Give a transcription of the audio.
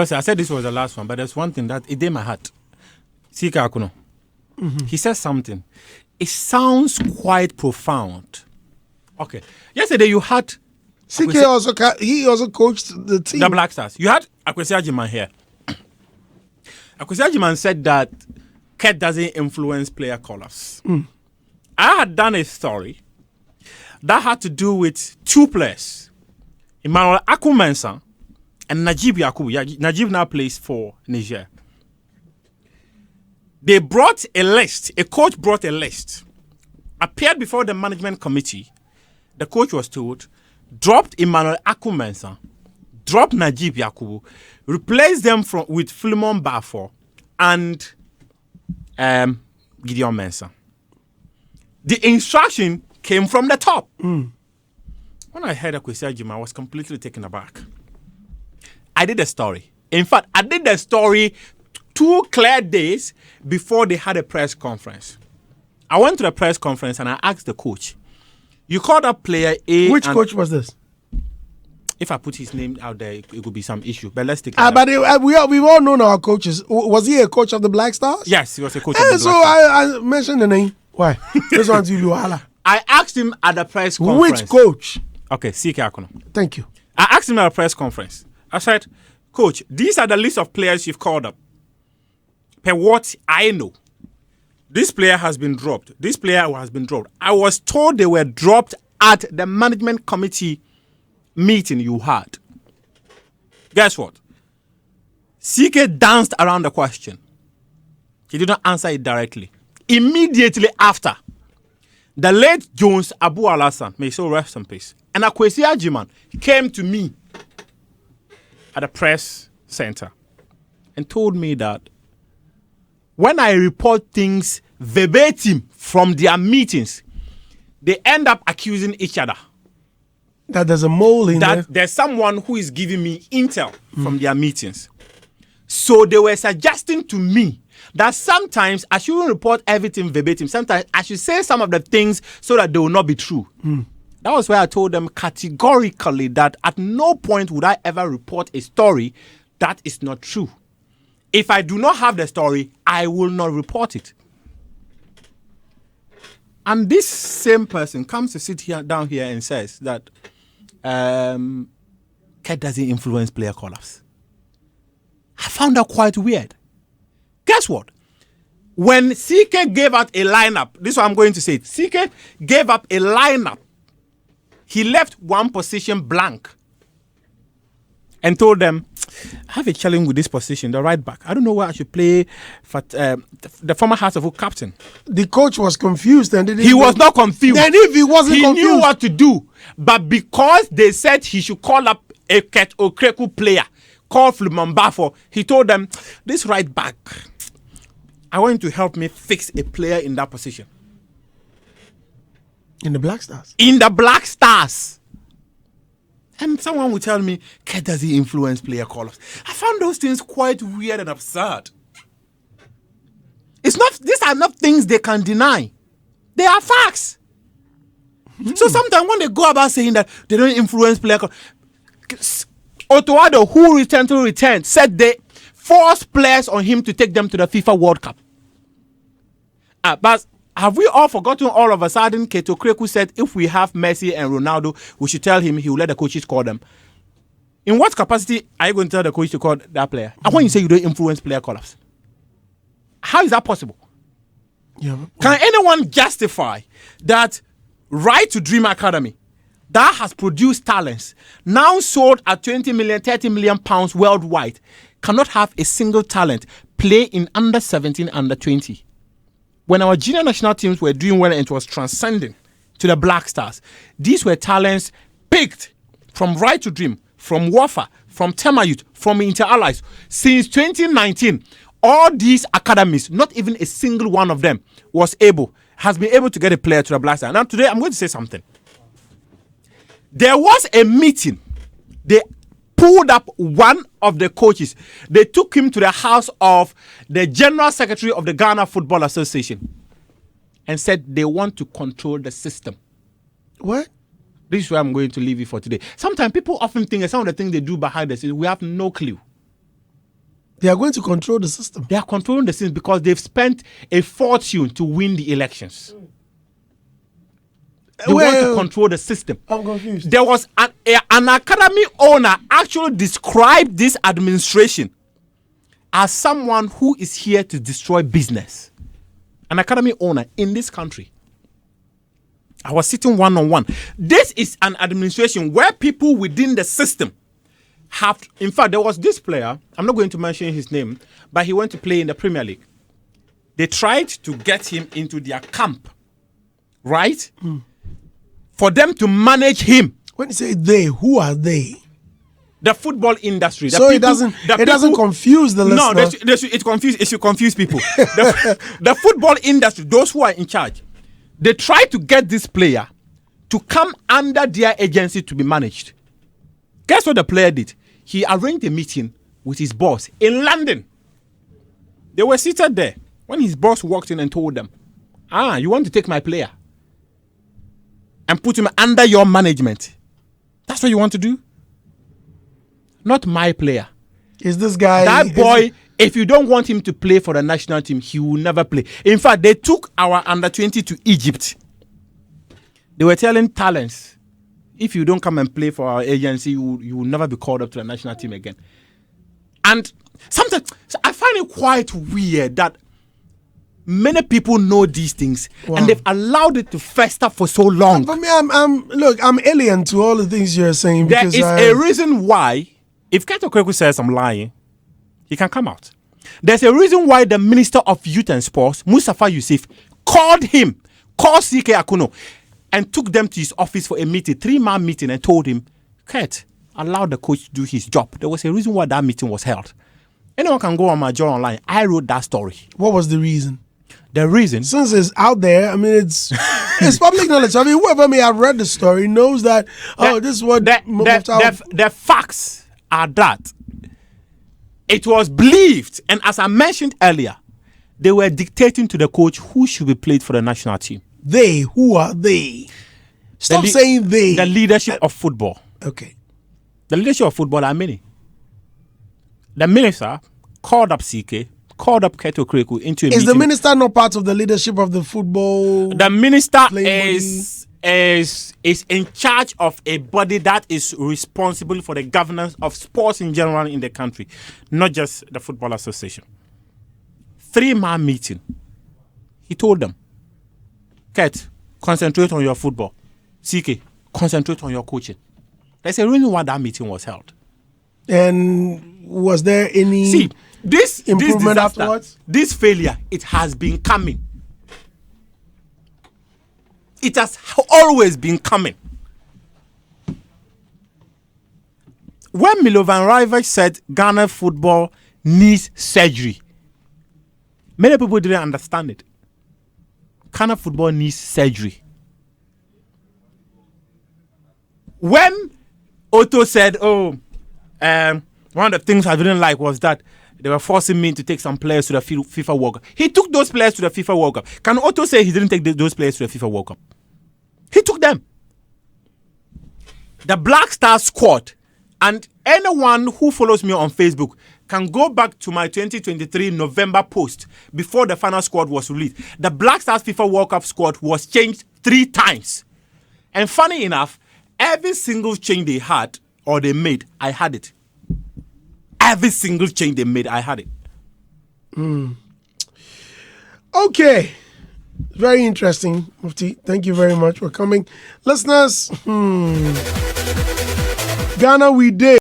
I said this was the last one, but there's one thing that it did my heart. C.K Akonnor. He says something. It sounds quite profound. Okay. Yesterday you had CK also coached the team. The Black Stars. You had Accusations here. Accusations said that Kurt doesn't influence player call-ups. I had done a story that had to do with two players, Emmanuel Akumensa and Najib Yakubu. Najib now plays for Niger. They brought a list. A coach brought a list. Appeared before the management committee. The coach was told, dropped Emmanuel Akumensa, dropped Najib Yakubu, replaced them with Philemon Bafo and Gideon Mensah. The instruction came from the top. When I heard Accusations, I was completely taken aback. I did a story. In fact, I did the story 2 clear days before they had a press conference. I went to the press conference and I asked the coach, you called up player A. Which coach was this? If I put his name out there, it could be some issue. But let's take it. But we've all known our coaches. Was he a coach of the Black Stars? Yes, he was a coach of the Black Stars. So I mentioned the name. Why? This one's you, Wahala. I asked him at the press conference. Which coach? Okay, C.K Akonnor. Thank you. I asked him at the press conference. I said, Coach, these are the list of players you've called up. Per what I know, this player has been dropped. This player has been dropped. I was told they were dropped at the management committee meeting you had. Guess what? CK danced around the question. He did not answer it directly. Immediately after, the late Jones Abu Al-Hassan, may so rest in peace, and Accusations came to me at the press center and told me that when I report things verbatim from their meetings, they end up accusing each other. That there's a mole in there. There's someone who is giving me intel from their meetings. So they were suggesting to me that sometimes I shouldn't report everything verbatim. Sometimes I should say some of the things so that they will not be true. That was why I told them categorically that at no point would I ever report a story that is not true. If I do not have the story, I will not report it. And this same person comes to sit down here and says that Kurt doesn't influence player call-ups. I found that quite weird. Guess what? When CK gave out a lineup, this is what I'm going to say. CK gave up a lineup. He left one position blank and told them, I have a challenge with this position, the right back. I don't know where I should play for the former Hearts of Oak captain. The coach was confused. And he was not confused. Then if he wasn't confused, he knew what to do. But because they said he should call up a Kurt Okraku player, call Philemon Bafo, he told them, this right back, I want you to help me fix a player in that position. In the Black Stars? In the Black Stars. And someone would tell me, Kurt doesn't influence player call-ups. I found those things quite weird and absurd. These are not things they can deny. They are facts. So sometimes when they go about saying that they don't influence player call-ups, Otoado, who returned, said they forced players on him to take them to the FIFA World Cup. But have we all forgotten all of a sudden Kurt Okraku said if we have Messi and Ronaldo, we should tell him he will let the coaches call them. In what capacity are you going to tell the coach to call that player? And when you say you don't influence player call-ups, how is that possible? Yeah, can anyone justify that Right to Dream Academy that has produced talents now sold at 20 million, 30 million pounds worldwide cannot have a single talent play in under 17, under 20? When our junior national teams were doing well and it was transcending to the Black Stars, these were talents picked from Right to Dream, from Wafa, from Tema Youth, from Inter Allies. Since 2019, all these academies, not even a single one of them has been able to get a player to the Black Stars. Now today, I'm going to say something. There was a meeting. They pulled up one of the coaches. They took him to the house of the General Secretary of the Ghana Football Association and said they want to control the system. What? This is where I'm going to leave you for today. Sometimes people often think that some of the things they do behind the scenes, we have no clue. They are going to control the system. They are controlling the system because they've spent a fortune to win the elections. They want to control the system. I'm confused. There was an academy owner actually described this administration as someone who is here to destroy business. An academy owner in this country. I was sitting one-on-one. This is an administration where people within the system have... In fact, there was this player, I'm not going to mention his name, but he went to play in the Premier League. They tried to get him into their camp, right? For them to manage him. When you say they, who are they? The football industry. So it doesn't confuse the listener. No, it should confuse people. The football industry, those who are in charge, they try to get this player to come under their agency to be managed. Guess what the player did? He arranged a meeting with his boss in London. They were seated there when his boss walked in and told them, you want to take my player and put him under your management? That's what you want to do? Not my player. Is this guy... That boy, if you don't want him to play for the national team, he will never play. In fact, they took our under-20 to Egypt. They were telling talents, if you don't come and play for our agency, you will never be called up to the national team again. And sometimes, I find it quite weird that many people know these things and they've allowed it to fester for so long. For me, I'm alien to all the things you're saying. There is a reason why, if Kurt Okraku says I'm lying, he can come out. There's a reason why the Minister of Youth and Sports, Mustapha Ussif, called C.K Akonnor, and took them to his office for a meeting, 3-man meeting, and told him, Kurt, allow the coach to do his job. There was a reason why that meeting was held. Anyone can go on my journal online. I wrote that story. What was the reason? The reason? Since it's out there, I mean, it's public knowledge. I mean, whoever may have read the story knows that, this is what... The facts are that it was believed, and as I mentioned earlier, they were dictating to the coach who should be played for the national team. They? Who are they? Stop saying they. The leadership of football. Okay. The leadership of football are many. The minister called up CK, called up Kurt Okraku into a meeting. Is the minister not part of the leadership of the football? The minister is in charge of a body that is responsible for the governance of sports in general in the country, not just the Football Association. 3-man meeting. He told them, Kurt, concentrate on your football. CK, concentrate on your coaching. There's a reason why that meeting was held. And was there any this improvement afterwards? This failure, it has been coming. It has always been coming. When Milovan Rivers said Ghana football needs surgery, many people didn't understand it. Ghana football needs surgery. When Otto said, one of the things I didn't like was that they were forcing me to take some players to the FIFA World Cup. He took those players to the FIFA World Cup. Can Otto say he didn't take those players to the FIFA World Cup? He took them. The Black Star squad, and anyone who follows me on Facebook can go back to my 2023 November post before the final squad was released. The Black Stars FIFA World Cup squad was changed 3 times. And funny enough, every single change they had or they made, I had it. Every single change they made, I had it. Okay. Very interesting, Mufti. Thank you very much for coming. Listeners, Ghana we did.